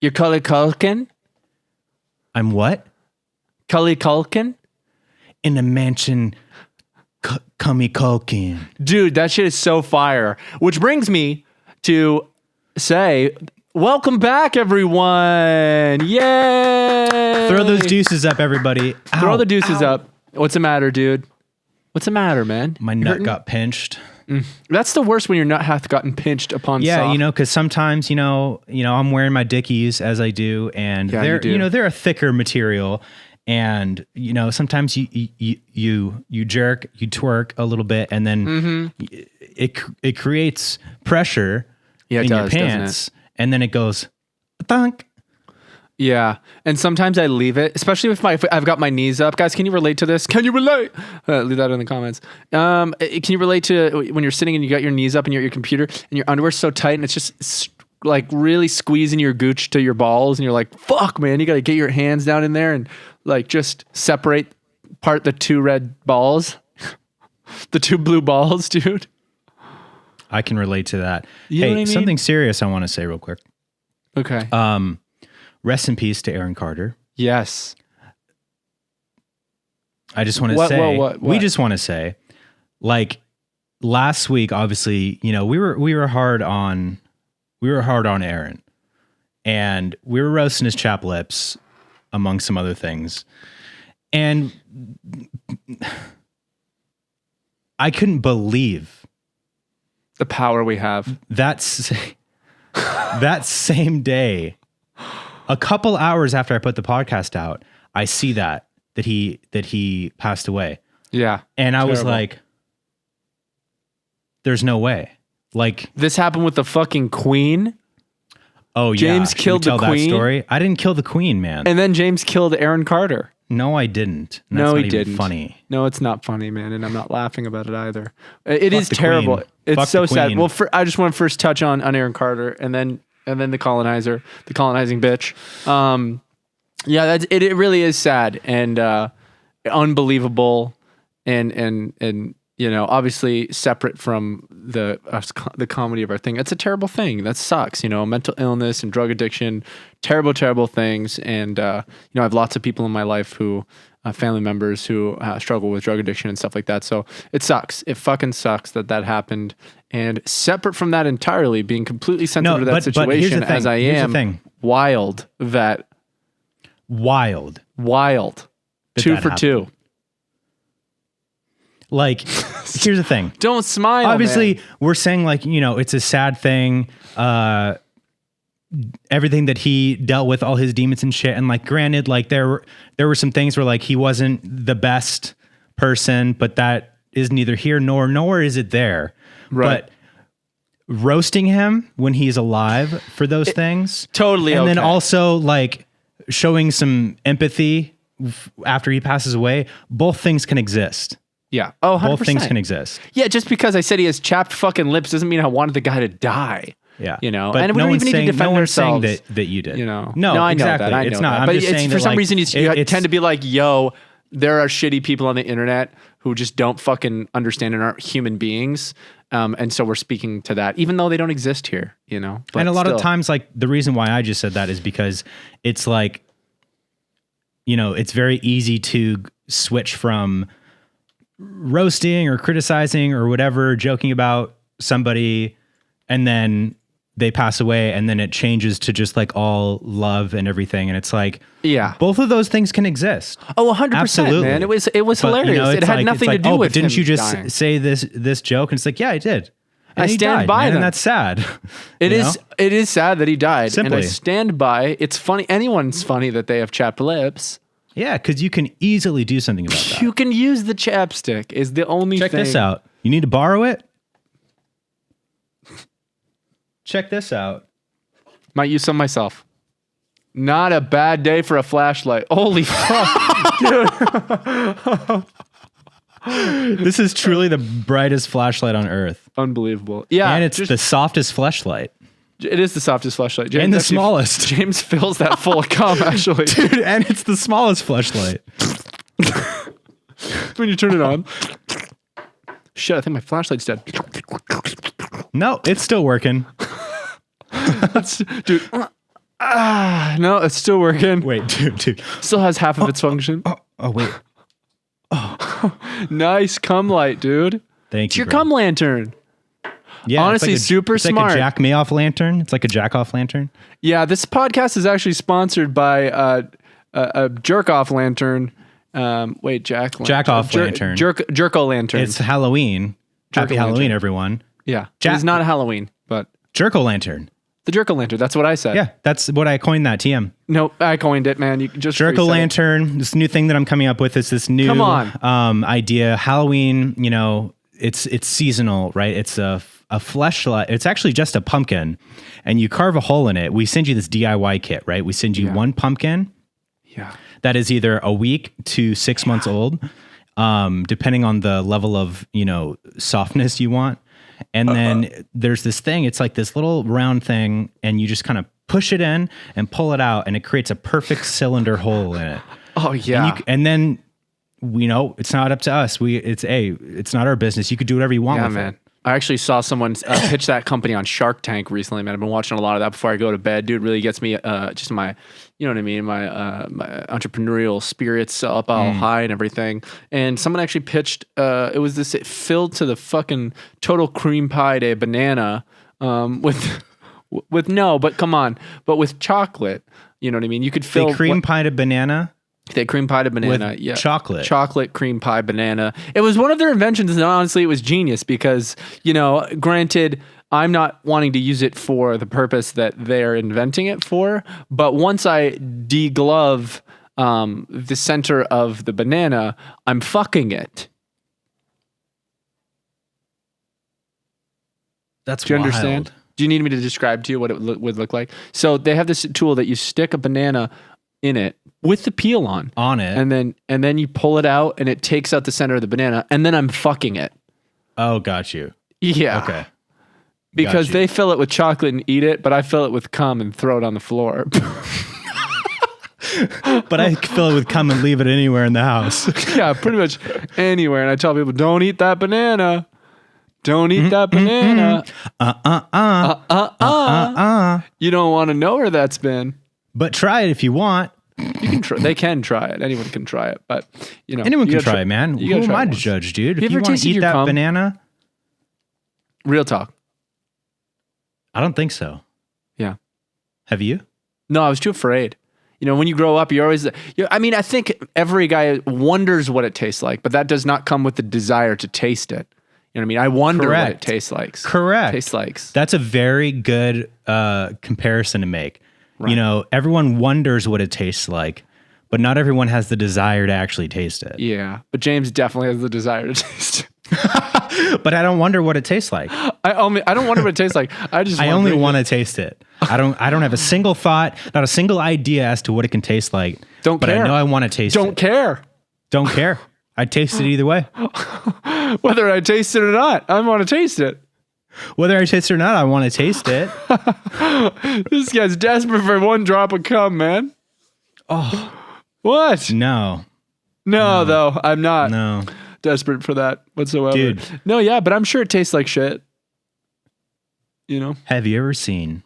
You're Cully Culkin? I'm what? Cully Culkin? In a mansion, Cummy Culkin. Dude, that shit is so fire. Which brings me to say, welcome back, everyone. Yay! Throw those deuces up, everybody. Ow, Throw the deuces ow. up. What's the matter, dude? What's the matter, man? My nut got pinched. That's the worst when your nut hath gotten pinched upon Yeah, soft. because sometimes, I'm wearing my Dickies as I do, and Yeah, they're, you do. they're a thicker material, and sometimes you jerk, you twerk a little bit, and then it creates pressure in your pants, and then it goes thunk. Yeah, and sometimes I leave it, especially if I've got my knees up. Guys, can you relate to this? Can you relate? Leave that in the comments. Can you relate to when you're sitting and you got your knees up and you're at your computer and your underwear's so tight and it's just like really squeezing your gooch to your balls and you're like, fuck, man, you got to get your hands down in there and like just separate part the two red balls, the two blue balls, dude. I can relate to that. You know what I mean? Something serious I want to say real quick. Okay. Rest in peace to Aaron Carter. Yes. I just want to say, what? we just want to say, like last week, obviously, we were hard on Aaron, and we were roasting his chap lips, among some other things, and I couldn't believe The power we have. that same day. A couple hours after I put the podcast out, I see that he passed away. Yeah. And I was Terrible. like, there's no way. Like, This happened with the fucking Queen. oh yeah, James should we killed the tell Queen? That story? I didn't kill the Queen, man. And then James killed Aaron Carter. No, I didn't. And No, that's he not even didn't. Funny. No, it's not funny, man, and I'm not laughing about it either. It Fuck is the terrible. Queen. It's Fuck so the sad. Queen. Well, I just want to first touch on Aaron Carter, and then the colonizing bitch. Yeah, it really is sad and unbelievable, and obviously separate from the comedy of our thing. It's a terrible thing. That sucks. Mental illness and drug addiction, terrible things. And I have lots of people in my life who family members who struggle with drug addiction and stuff like that. So it sucks. It fucking sucks that happened. And separate from that entirely, being completely sensitive to that but here's situation the thing. as I Here's the am, thing. wild that. Wild. Wild. That 2 that for happened. 2. Like, here's the thing. Don't smile. Obviously, man. we're saying like, it's a sad thing. Everything that he dealt with, all his demons and shit. And like, granted, like there were some things where like he wasn't the best person, but that is neither here nor is it there. Right. But roasting him when he's alive for those things. Totally. And then okay. also like showing some empathy after he passes away. Both things can exist. Yeah. Oh, 100%. Both things can exist. Yeah, just because I said he has chapped fucking lips doesn't mean I wanted the guy to die. Yeah. But and we don't even need to defend ourselves. Saying that you did. No, No, I know exactly. that. I know it's not. that. I'm But just saying for that, some like, reason you tend to be like, yo, there are shitty people on the internet who just don't fucking understand and aren't human beings. And so we're speaking to that, even though they don't exist here, But and a lot still. of times, like the reason why I just said that is because it's like, it's very easy to switch from roasting or criticizing or whatever, joking about somebody, and then they pass away, and then it changes to just like all love and everything. And it's like, yeah, both of those things can exist. Oh, 100%, Absolutely. man. It was But, hilarious. It it's had like- nothing it's to like, do oh, with but didn't him you just dying. say this joke? And it's like, yeah, I did. And I he stand died, by man, them. and that's sad. It is sad that he died. Simply. And I stand by. It's funny. Anyone's funny that they have chapped lips. Yeah, because you can easily do something about that. You can use the chapstick is the only Check thing. this out. You need to borrow it? Check this out. Might use some myself. Not a bad day for a flashlight. Holy fuck, dude. This is truly the brightest flashlight on earth. Unbelievable. Yeah. And it's the softest flashlight. It is the softest flashlight. James And the actually- smallest. James fills that full of cum, actually. Dude, and it's the smallest flashlight. When you turn it on. Shit, I think my flashlight's dead. No, it's still working. Dude, No, it's still working. Wait, dude. Still has half of its function. Oh, wait. Nice cum light, dude. Thank It's you. your bro. cum lantern. Yeah, honestly, it's super it's smart. Like a jack me off lantern. It's like a jack off lantern. Yeah, this podcast is actually sponsored by a jerk off lantern. Jack off lantern. Jerko lantern. It's Halloween. Happy Halloween, everyone. Yeah, it's not a Halloween, but Jerko lantern. the Jerko lantern. That's what I said. Yeah, that's what I coined that. TM. No, I coined it, man. You just Jerko lantern. This new thing that I'm coming up with is this new idea. Halloween. You know, it's seasonal, right? It's a fleshlight. It's actually just a pumpkin, and you carve a hole in it. We send you this DIY kit, right? We send you one pumpkin. Yeah. That is either a week to 6 months old, depending on the level of, softness you want. And then there's this thing, it's like this little round thing, and you just kind of push it in and pull it out, and it creates a perfect cylinder hole in it. Oh, yeah. And then, it's not up to us. It's not our business. You could do whatever you want with it. I actually saw someone pitch that company on Shark Tank recently, man. I've been watching a lot of that before I go to bed. Dude, really gets me just my, you know what I mean, my entrepreneurial spirits up all high and everything. And someone actually pitched, it filled to the fucking total cream pie a banana with no, but come on, but with chocolate. You know what I mean? You could fill cream pie a banana. They cream pie banana, with yeah. Chocolate cream pie banana. It was one of their inventions, and honestly, it was genius because, granted, I'm not wanting to use it for the purpose that they're inventing it for, but once I deglove the center of the banana, I'm fucking it. That's Do you wild. understand? Do you need me to describe to you what it would look like? So they have this tool that you stick a banana in it with the peel on it, and then you pull it out and it takes out the center of the banana, and then I'm fucking it. Oh, got you. Yeah. Okay. Because they fill it with chocolate and eat it, but I fill it with cum and throw it on the floor. But I fill it with cum and leave it anywhere in the house. Yeah, pretty much anywhere. And I tell people, don't eat that banana. Don't eat that banana. You don't want to know where that's been. But try it if you want. You can try. They can try it. Anyone can try it. But anyone can try it, man. Who am I to judge, dude? If you want to eat that banana, real talk. I don't think so. Yeah. Have you? No, I was too afraid. When you grow up, you're always. I think every guy wonders what it tastes like, but that does not come with the desire to taste it. You know what I mean? I wonder what it tastes like. Correct. Tastes like. That's a very good comparison to make. Right. Everyone wonders what it tastes like, but not everyone has the desire to actually taste it. Yeah, but James definitely has the desire to taste it. But I don't wonder what it tastes like. I don't wonder what it tastes like. I only want to taste it. I don't have a single thought, not a single idea as to what it can taste like. But I know I want to taste it. Don't care. Don't care. I'd taste it either way. Whether I taste it or not, I want to taste it. Whether I taste it or not, I want to taste it. This guy's desperate for one drop of cum, man. Oh. What? No, though. I'm not. No. Desperate for that whatsoever. Dude. No, yeah, but I'm sure it tastes like shit. Have you ever seen,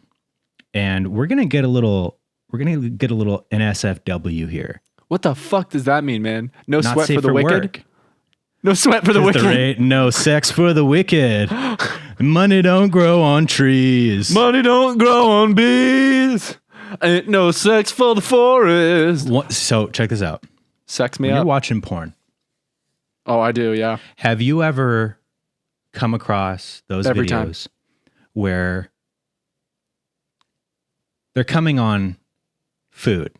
and we're going to get a little NSFW here. What the fuck does that mean, man? No Not sweat safe for the for wicked? work. No sweat for the wicked. No sex for the wicked. Money don't grow on trees. Money don't grow on bees. Ain't no sex for the forest. So check this out. Sex me when up. You're watching porn. Oh, I do, yeah. Have you ever come across those Every videos where they're coming on food?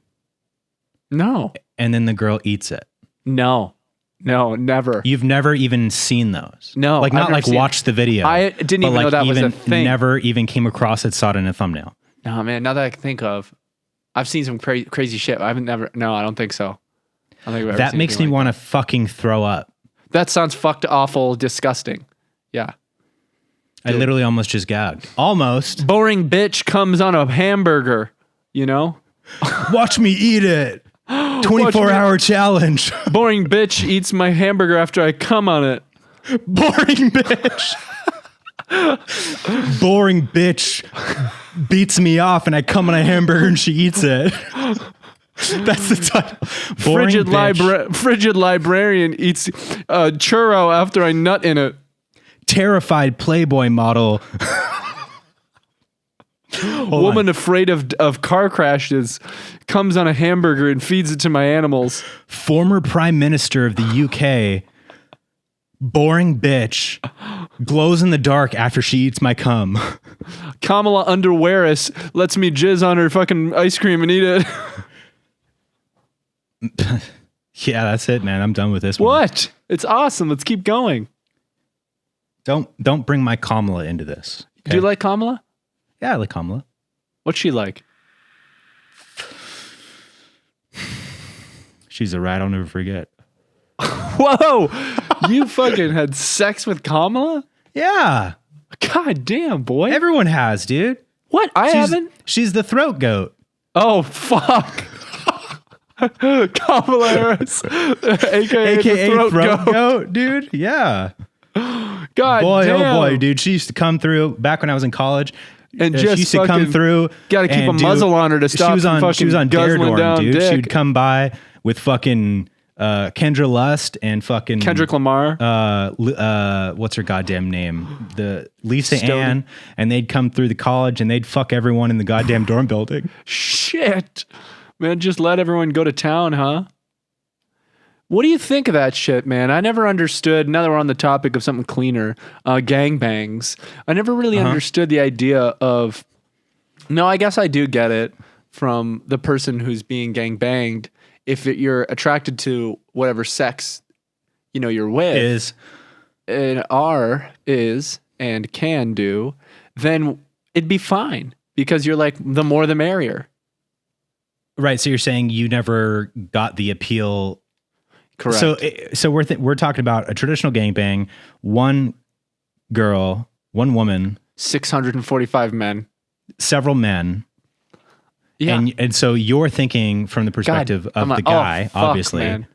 No. And then the girl eats it? No, never. You've never even seen those? No. Like not like watched the video. I didn't even know that was a thing. Never even came across it, saw it in a thumbnail. No, man, now that I can think of, I've seen some crazy shit. I don't think so. I don't think I've ever that seen makes me want to fucking throw up. That sounds fucked awful, disgusting. Yeah. I literally almost just gagged. Almost. Boring bitch comes on a hamburger, Watch me eat it. 24-hour challenge. Boring bitch eats my hamburger after I come on it. Boring bitch. Boring bitch beats me off and I come on a hamburger and she eats it. That's the title. Frigid librarian eats churro after I nut in it. Terrified Playboy model. Woman afraid of car crashes comes on a hamburger and feeds it to my animals. Former Prime Minister of the UK. Boring bitch glows in the dark after she eats my cum. Kamala Underwearis lets me jizz on her fucking ice cream and eat it. Yeah, that's it, man. I'm done with this one. What? It's awesome. Let's keep going. Don't bring my Kamala into this. Okay? Do you like Kamala? Yeah, I like Kamala. What's she like? She's a rat I'll never forget. Whoa! You fucking had sex with Kamala? Yeah. God damn, boy. Everyone has, dude. What? I haven't? She's the throat goat. Oh, fuck. Kamala Harris, aka the throat goat, dude. Yeah. God boy, damn. Oh boy, dude. She used to come through back when I was in college. And she used to come through. Got to keep a muzzle on her to stop. She was on Dare Dorm, dude. Dick. She would come by with fucking Kendra Lust and fucking Kendrick Lamar. What's her goddamn name? The Lisa Stoney. Ann, and they'd come through the college and they'd fuck everyone in the goddamn dorm building. Shit, man, just let everyone go to town, huh? What do you think of that shit, man? I never understood. Now that we're on the topic of something cleaner, gangbangs. I never really understood the idea of. No, I guess I do get it from the person who's being gangbanged. If you're attracted to whatever sex, you're with, is and can do, then it'd be fine because you're like the more the merrier. Right. So you're saying you never got the appeal. Correct. So we're talking about a traditional gangbang, one girl, one woman, 645 men, several men. Yeah. And so you're thinking from the perspective of the guy, fuck, obviously. Man.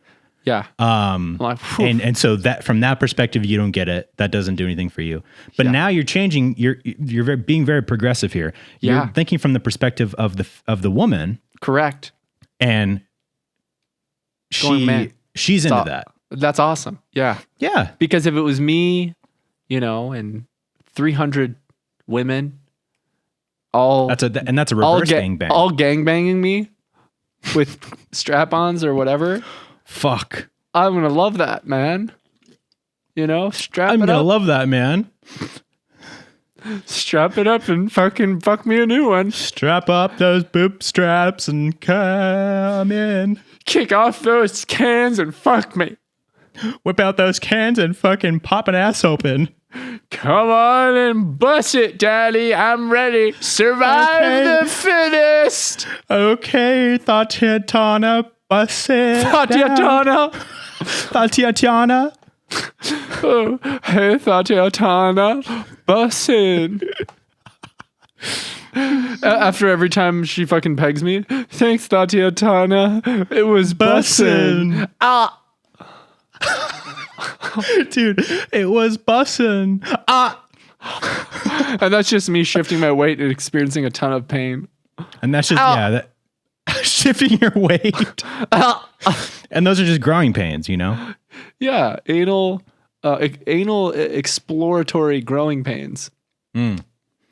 Yeah. I'm like, and so that from that perspective, you don't get it. That doesn't do anything for you. But now you're changing. You're being very progressive here. You're thinking from the perspective of the woman. Correct. And she's into that. That's awesome. Yeah. Yeah. Because if it was me, and 300 women, that's a reverse gangbang. All gangbanging me with strap-ons or whatever. Fuck. I'm going to love that, man. Strap it up. I'm going to love that, man. Strap it up and fucking fuck me a new one. Strap up those boob straps and come in. Kick off those cans and fuck me. Whip out those cans and fucking pop an ass open. Come on and bust it, daddy. I'm ready. Survive the fittest. Okay, Tatiana, bust it. Tatiana. Oh, hey, Tatiana, bussin'. After every time she fucking pegs me, thanks, Tatiana. It was bussin'. Ah. Dude, it was bussin'. Ah. And that's just me shifting my weight and experiencing a ton of pain. And that's just, shifting your weight. And those are just growing pains, Yeah, anal exploratory growing pains. And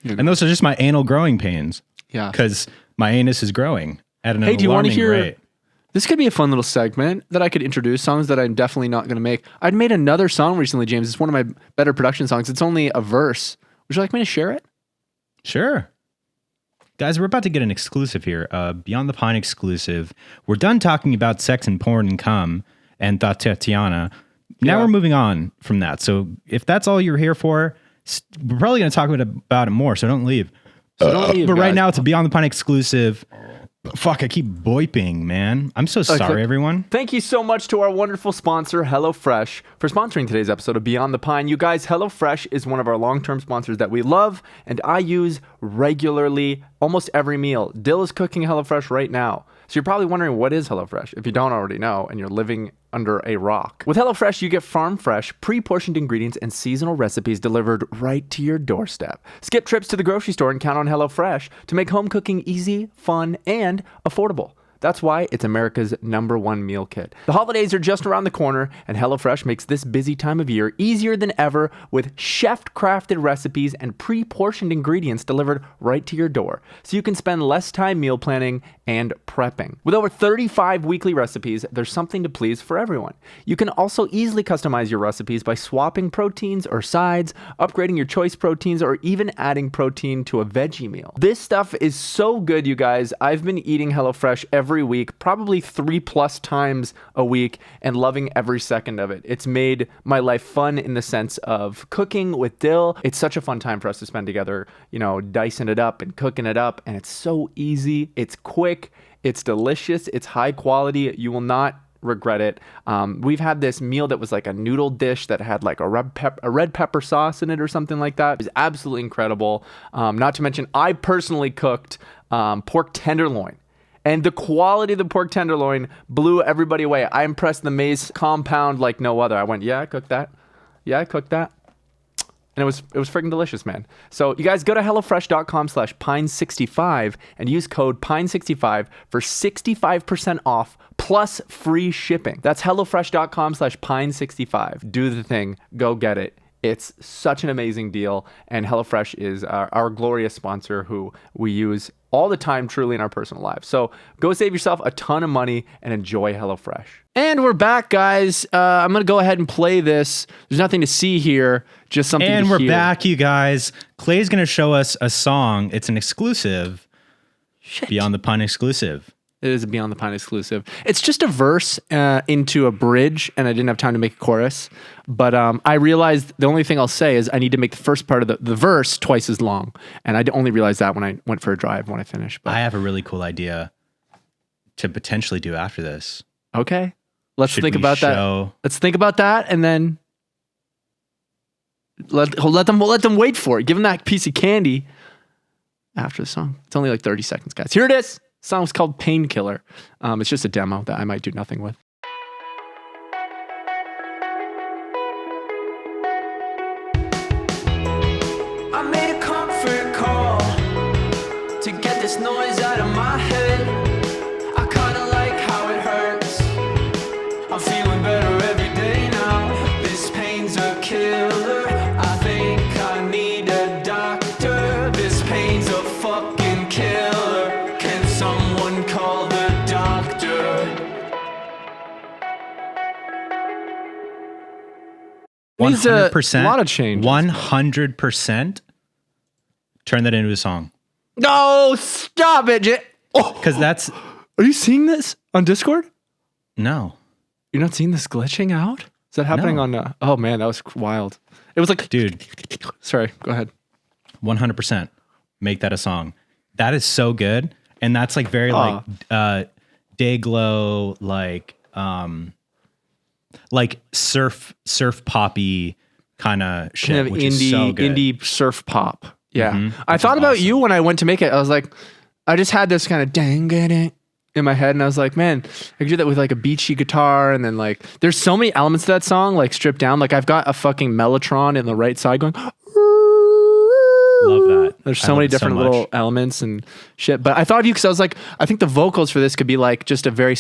those are just my anal growing pains. Yeah. Because my anus is growing at an do you want to hear rate. This could be a fun little segment that I could introduce, songs that I'm definitely not going to make. I'd made another song recently, James. It's one of my better production songs. It's only a verse. Would you like me to share it? Sure. Guys, we're about to get an exclusive here. Beyond the Pine exclusive. We're done talking about sex and porn and cum and Tatiana. Now we're moving on from that. So if that's all you're here for, we're probably going to talk about it more, so don't leave. But right now, it's a Beyond the Pine exclusive. Fuck, I keep boiping, man. I'm so sorry, everyone. Thank you so much to our wonderful sponsor, HelloFresh, for sponsoring today's episode of Beyond the Pine. You guys, HelloFresh is one of our long-term sponsors that we love, and I use regularly, almost every meal. Dill is cooking HelloFresh right now. So you're probably wondering, what is HelloFresh? If you don't already know, and you're living under a rock. With HelloFresh, you get farm fresh, pre-portioned ingredients and seasonal recipes delivered right to your doorstep. Skip trips to the grocery store and count on HelloFresh to make home cooking easy, fun, and affordable. That's why it's America's #1 meal kit. The holidays are just around the corner, and HelloFresh makes this busy time of year easier than ever with chef-crafted recipes and pre-portioned ingredients delivered right to your door, so you can spend less time meal planning and prepping. With over 35 weekly recipes, there's something to please for everyone. You can also easily customize your recipes by swapping proteins or sides, upgrading your choice proteins, or even adding protein to a veggie meal. This stuff is so good, you guys. I've been eating HelloFresh every week, probably 3+ times a week, and loving every second of it. It's made my life fun in the sense of cooking with Dill. It's such a fun time for us to spend together, dicing it up and cooking it up. And it's so easy. It's quick. It's delicious. It's high quality. You will not regret it. We've had this meal that was like a noodle dish that had like a red pepper sauce in it or something like that. It was absolutely incredible. Not to mention, I personally cooked pork tenderloin. And the quality of the pork tenderloin blew everybody away. I impressed the Maze compound like no other. I went, yeah, I cooked that. Yeah, I cooked that. And it was freaking delicious, man. So you guys go to HelloFresh.com/Pine65 and use code Pine65 for 65% off plus free shipping. That's HelloFresh.com/Pine65. Do the thing. Go get it. It's such an amazing deal. And HelloFresh is our glorious sponsor who we use all the time, truly, in our personal lives. So go save yourself a ton of money and enjoy HelloFresh. And we're back, guys. I'm going to go ahead and play this. There's nothing to see here, just something to hear. And we're back, you guys. Clay's going to show us a song. It's an exclusive. Shit. Beyond the Pine exclusive. It is a Beyond the Pine exclusive. It's just a verse into a bridge, and I didn't have time to make a chorus. But I realized the only thing I'll say is I need to make the first part of the verse twice as long. And I only realized that when I went for a drive when I finished. But I have a really cool idea to potentially do after this. Okay. Let's think about that. Let's think about that, and then let them wait for it. Give them that piece of candy after the song. It's only like 30 seconds, guys. Here it is. The song's called Painkiller. It's just a demo that I might do nothing with. I made a comfort call to get this noise out of my head. I kinda like how it hurts. I'm feeling better every day now. This pain's a killer. I think I need a doctor. This pain's a fucking killer. Can someone call the doctor? 100%. A lot of change. 100%. Turn that into a song. No, stop it. Because that's... Are you seeing this on Discord? No. You're not seeing this glitching out? Is that happening No. on... oh, man, that was wild. It was like... Dude. Sorry, go ahead. 100%. Make that a song. That is so good. And that's like very like Dayglow, like surf poppy kind of shit, Kind of which is so good. indie surf pop. Yeah. Mhm, I which thought is about awesome. you when I went to make it. I was like, I just had this kind of dang it in my head, and I was like, man, I could do that with like a beachy guitar, and then like there's so many elements to that song, like stripped down. Like I've got a fucking mellotron in the right side going. Love that. There's so many different little elements and shit. But I thought of you because I was like, I think the vocals for this could be like just a very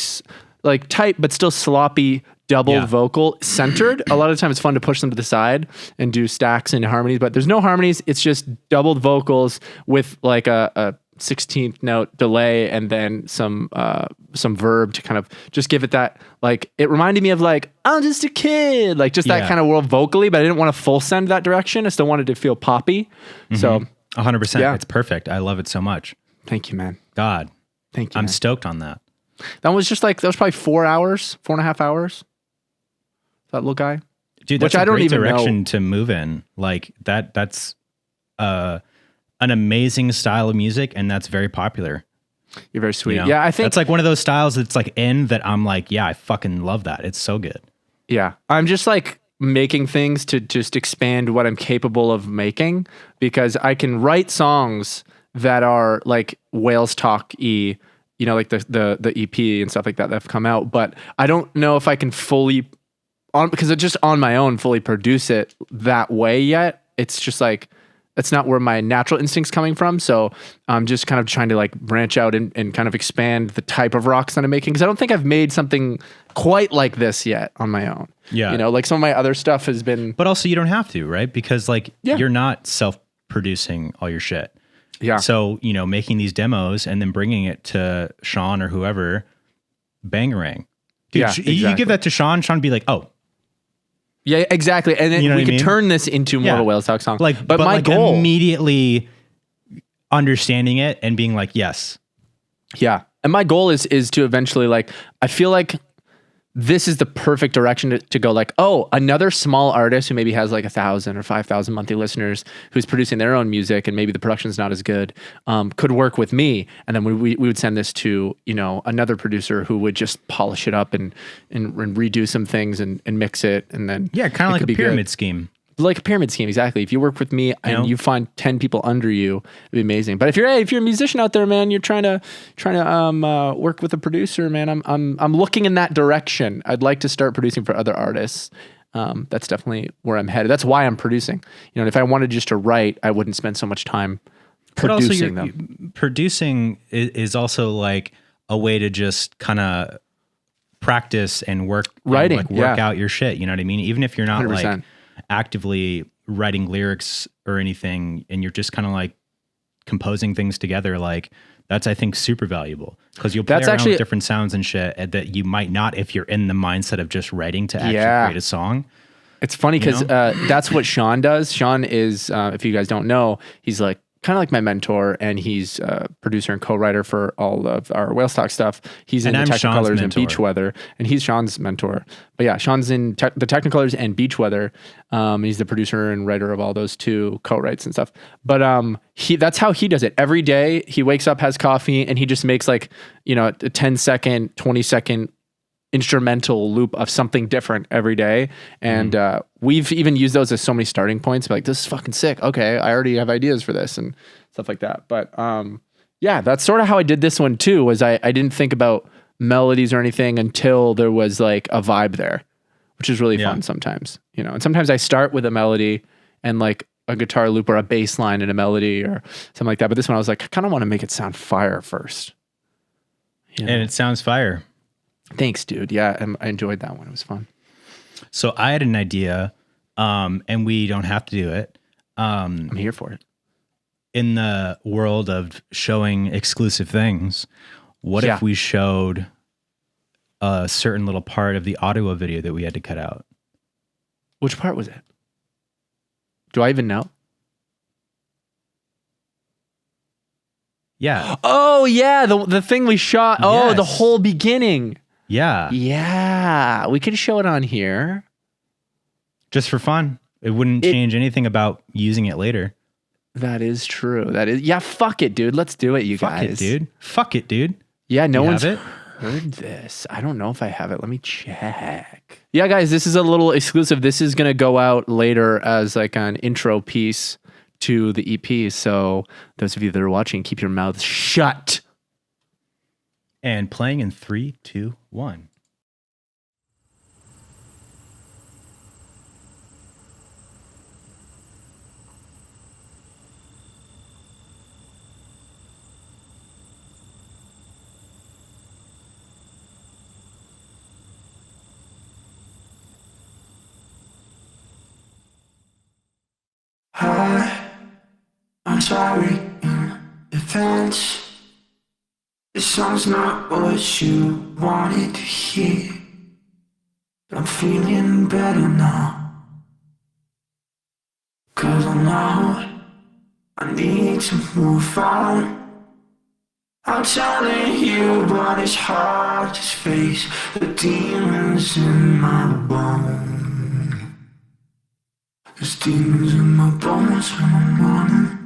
like tight but still sloppy doubled vocal centered. A lot of the time it's fun to push them to the side and do stacks and harmonies, but there's no harmonies. It's just doubled vocals with like a 16th note delay and then some verb to kind of just give it that, like, it reminded me of like, I'm just a kid, like just that kind of world vocally, but I didn't want to full send that direction. I still wanted to feel poppy. So 100%. Yeah. It's perfect. I love it so much. Thank you, man. God. Thank you. I'm man. stoked on that. That was just like, that was probably 4.5 hours. That little guy. Dude, that's Which I a don't great even direction know. to move in. Like that's an amazing style of music, and that's very popular. You're very sweet. You know? Yeah, I think that's like one of those styles that's like in that I'm like, yeah, I fucking love that. It's so good. Yeah. I'm just like making things to just expand what I'm capable of making, because I can write songs that are like Wales talk-y, you know, like the EP and stuff like that have come out. But I don't know if I can fully because it's just on my own fully produce it that way yet. It's just like that's not where my natural instinct's coming from. So I'm just kind of trying to like branch out and kind of expand the type of rocks that I'm making, because I don't think I've made something quite like this yet on my own. Yeah. You know, like some of my other stuff has been. But also you don't have to, right? Because like you're not self-producing all your shit. Yeah. So, you know, making these demos and then bringing it to Sean or whoever, bangarang. Dude, Yeah, you give that to Sean would be like, oh. Yeah, exactly. And then You know we what I could mean? turn this into more of a Whales Talk song. Like, but my like goal immediately understanding it and being like, yes. Yeah. And my goal is to eventually, like, I feel like this is the perfect direction to go, like, oh, another small artist who maybe has like 1,000 or 5,000 monthly listeners who's producing their own music and maybe the production's not as good, could work with me. And then we would send this to, you know, another producer who would just polish it up and redo some things and mix it. And then Yeah, kind of like a pyramid scheme. Like a pyramid scheme, exactly. If you work with me and you find 10 people under you, it'd be amazing. But if you're a musician out there, man, you're trying to work with a producer, man, I'm looking in that direction. I'd like to start producing for other artists. That's definitely where I'm headed. That's why I'm producing. You know, if I wanted just to write, I wouldn't spend so much time producing them. Producing is also like a way to just kind of practice and work writing, and like work out your shit. You know what I mean? Even if you're not 100%. like actively writing lyrics or anything, and you're just kind of like composing things together, like that's, I think, super valuable, because you'll play around with different sounds and shit that you might not if you're in the mindset of just writing to actually create a song. It's funny because that's what Sean does. Sean is, if you guys don't know, he's like kind of like my mentor, and he's a producer and co-writer for all of our Whales Talk stuff. He's in the Technicolors and Beach Weather, and he's Sean's mentor. But yeah, Sean's in the Technicolors and Beach Weather. He's the producer and writer of all those two co-writes and stuff. But that's how he does it. Every day he wakes up, has coffee, and he just makes like, you know, a 10-second, 20-second instrumental loop of something different every day. And we've even used those as so many starting points. Like, this is fucking sick. Okay, I already have ideas for this and stuff like that. But yeah, that's sort of how I did this one too, was I didn't think about melodies or anything until there was like a vibe there, which is really fun sometimes, you know. And sometimes I start with a melody and like a guitar loop or a bass line and a melody or something like that. But this one I was like, I kind of want to make it sound fire first. You know? And it sounds fire. Thanks, dude. Yeah, I enjoyed that one. It was fun. So I had an idea, and we don't have to do it. I'm here for it. In the world of showing exclusive things, what if we showed a certain little part of the audio video that we had to cut out? Which part was it? Do I even know? Yeah. Oh, yeah, the thing we shot. Oh, Yes. the whole beginning. Yeah. Yeah, we could show it on here. Just for fun. It wouldn't change anything about using it later. That is true. That is, yeah, fuck it, dude. Let's do it, you Fuck guys. it, dude. Fuck it, dude. Yeah, no You one's have it? heard this. I don't know if I have it. Let me check. Yeah, guys, this is a little exclusive. This is going to go out later as like an intro piece to the EP. So those of you that are watching, keep your mouths shut. And playing in 3, 2, 1. I'm sorry in advance. This song's not what you wanted to hear, but I'm feeling better now. 'Cause I know I need to move on. I'm telling you, but it's hard to face the demons in my bones. There's demons in my bones when I'm running.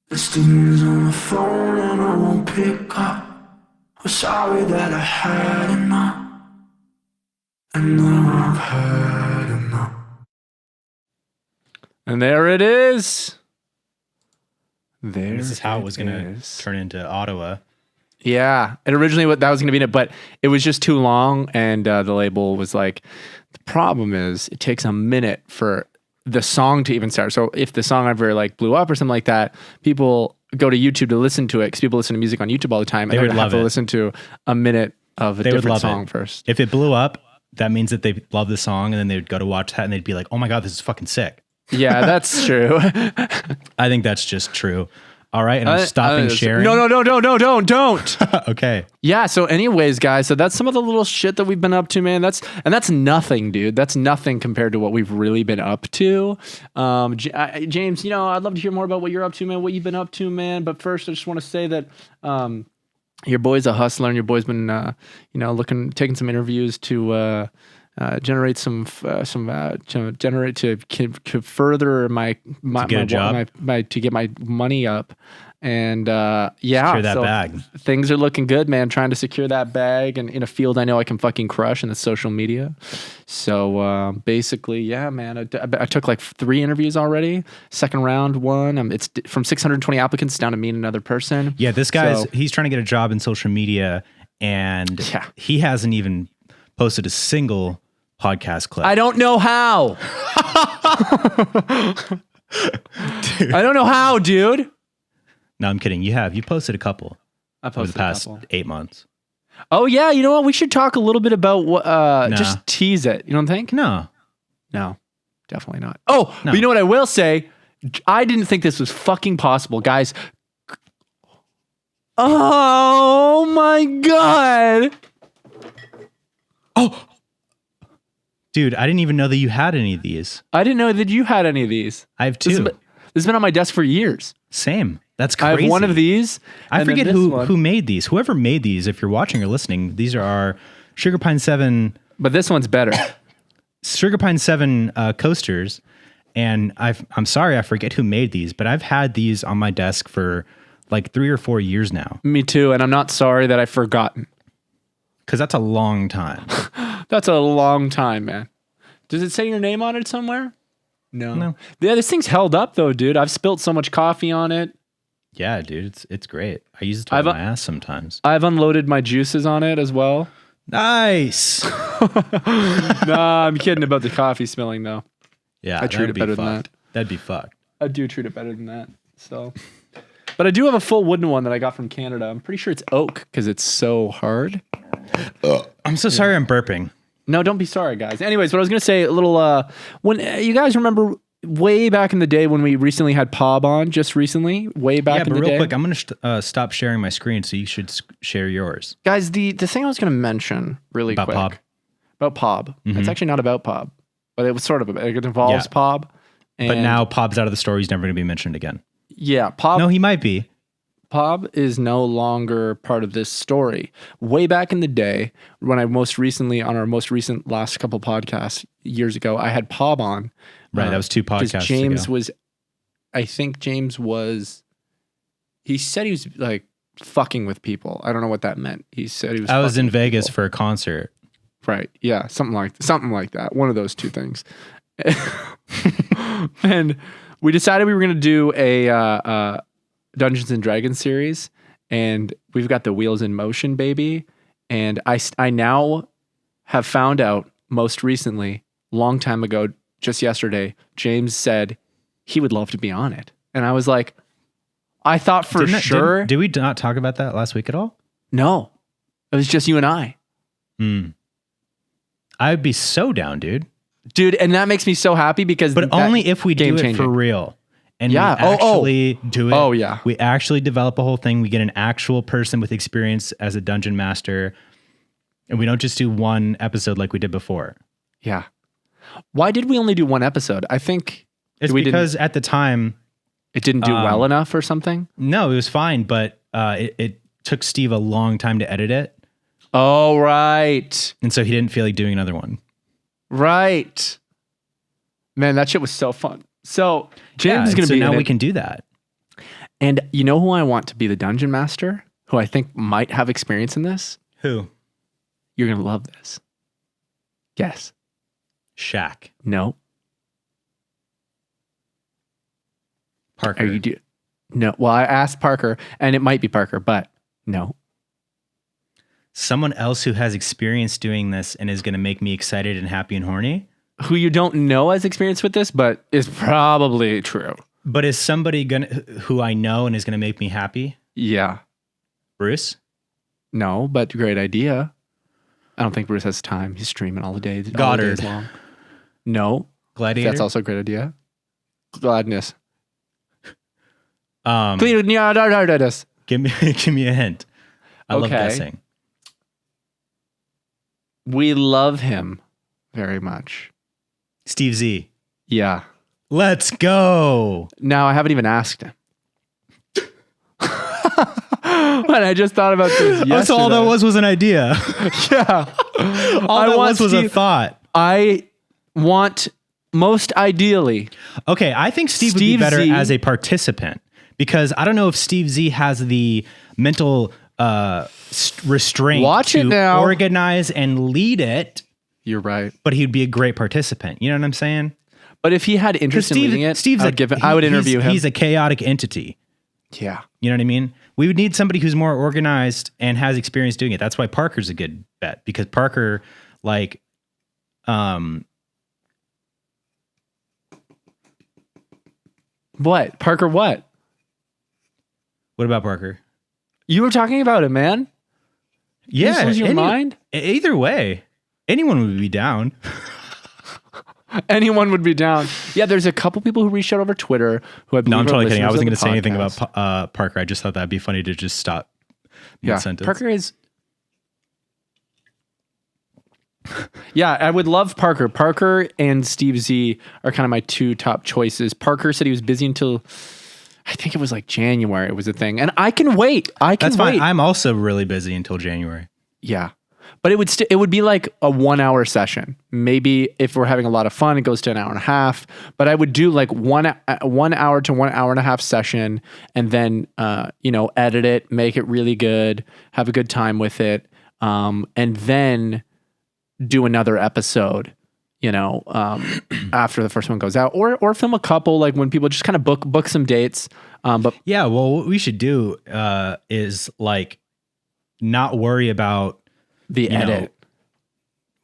There's demons on my phone and I won't pick up. I'm sorry that I had enough, and now I've had enough. And there it is. There This is how it was going it to is. turn into Ottawa. Yeah, and originally what that was going to be in it, but it was just too long, and the label was like, the problem is it takes a minute for the song to even start. So if the song ever like blew up or something like that, people go to YouTube to listen to it because people listen to music on YouTube all the time. They and would have love to it. listen to a minute of a They would different love song it first. If it blew up, that means that they love the song, and then they would go to watch that and they'd be like, "Oh my god, this is fucking sick." Yeah, that's true. I think that's just true. All right, and I'm stopping sharing. No, don't. Okay. Yeah. So, anyways, guys, so that's some of the little shit that we've been up to, man. That's nothing, dude. That's nothing compared to what we've really been up to. James, I'd love to hear more about what you're up to, man. What you've been up to, man. But first, I just want to say that your boy's a hustler, and your boy's been, taking some interviews to generate to further to get my money up, and Secure that bag. Things are looking good, man. Trying to secure that bag, and in a field I know I can fucking crush, and it's social media. So basically, yeah, man. I took like 3 interviews already. Second round, one. It's from 620 applicants down to me and another person. Yeah, this guy's he's trying to get a job in social media, and he hasn't even posted a single podcast clip. I don't know how. I don't know how, dude. No, I'm kidding. You have. You posted a couple I over the posted past a couple. 8 months. Oh yeah, you know what? We should talk a little bit about what. Just tease it. You don't think? No. No, definitely not. Oh, No. but you know what I will say? I didn't think this was fucking possible, guys. Oh my god. Oh, dude, I didn't even know that you had any of these. I didn't know that you had any of these. I have 2. This has been on my desk for years. Same. That's I crazy. have one of these. I and then forget this one. who made these. Whoever made these, if you're watching or listening, these are our Sugar Pine 7. But this one's better. Sugar Pine 7 coasters. And I'm sorry, I forget who made these, but I've had these on my desk for like 3 or 4 years now. Me too, and I'm not sorry that I've forgotten. Because that's a long time. That's a long time, man. Does it say your name on it somewhere? No. Yeah, this thing's held up though, dude. I've spilt so much coffee on it. Yeah, dude, it's great. I use it to wipe my ass sometimes. I've unloaded my juices on it as well. Nice. Nah, I'm kidding about the coffee spilling though. Yeah, I treat it better than that. That'd be fucked. I do treat it better than that. So, but I do have a full wooden one that I got from Canada. I'm pretty sure it's oak because it's so hard. I'm so sorry I'm burping. No, don't be sorry, guys. Anyways, what I was gonna say, a little when you guys remember way back in the day when we recently had Pob on, just recently, way back in the day. Yeah, but real quick, I'm gonna stop sharing my screen, so you should share yours. Guys, the thing I was gonna mention really About quick Pob. about Pob. It's actually not about Pob, but it was sort of it involves Pob. But and now Pob's out of the story. He's never gonna be mentioned again. yeah, Pob. No, he might be. Pob is no longer part of this story. Way back in the day, when on our most recent last couple podcasts years ago, I had Pob on. Right, that was 2 podcasts James ago. was, I think James was, he said he was like fucking with people. I don't know what that meant. He said he was. I was fucking in with Vegas people. for a concert. Right. Yeah. Something like that. One of those two things. And we decided we were going to do a Dungeons and Dragons series, and we've got the wheels in motion, baby. And I now have found out most recently, long time ago, just yesterday, James said he would love to be on it. And I was like, I thought for sure. Did we not talk about that last week at all? No, it was just you and I. I'd be so down, dude. Dude, and that makes me so happy because But only if we do it game-changing. for real. And Yeah. we actually do it. Oh, yeah. We actually develop a whole thing. We get an actual person with experience as a dungeon master. And we don't just do one episode like we did before. Yeah. Why did we only do one episode? I think It's we because at the time, it didn't do well enough or something. no, it was fine. But it took Steve a long time to edit it. Oh, right. And so he didn't feel like doing another one. Right. Man, that shit was so fun. So James is going to so be now in we it. can do that. And you know who I want to be the dungeon master? Who I think might have experience in this? Who? You're going to love this. Guess. Shaq. No. Parker. No. Well, I asked Parker, and it might be Parker, but no. someone else who has experience doing this and is going to make me excited and happy and horny. Who you don't know has experience with this, but is probably true. But is somebody who I know and is going to make me happy? Yeah. Bruce? No, but great idea. I don't think Bruce has time. He's streaming all the days. Goddard. All the days long. No. Gladiator? That's also a great idea. Gladness. Give me a hint. I love guessing. We love him very much. Steve Z. Yeah. Let's go. Now, I haven't even asked him. But I just thought about this yesterday. So all that was an idea. Yeah. All that was a thought. I want, most ideally. Okay, I think Steve would be better as a participant because I don't know if Steve Z has the mental restraint to organize and lead it. You're right. But he'd be a great participant. You know what I'm saying? But if he had interest in leading it, I would interview him. He's a chaotic entity. Yeah. You know what I mean? We would need somebody who's more organized and has experience doing it. That's why Parker's a good bet because Parker, like, what? Parker what? What about Parker? You were talking about him, man. Yeah. You just lose your mind? Either way, anyone would be down. Anyone would be down. Yeah, there's a couple people who reached out over Twitter who I believe No, I'm totally kidding. I wasn't going to say anything about Parker. I just thought that'd be funny to just stop mid-sentence. Parker is... Yeah, I would love Parker. Parker and Steve Z are kind of my two top choices. Parker said he was busy until... I think it was like January was a thing. And I can wait. That's fine. I'm also really busy until January. Yeah. But it would be like a 1 hour session. Maybe if we're having a lot of fun, it goes to an hour and a half. But I would do like 1 hour to 1 hour and a half session, and then edit it, make it really good, have a good time with it, and then do another episode. After the first one goes out, or film a couple, like when people just kind of book some dates. But yeah, well, what we should do is like not worry about the edit.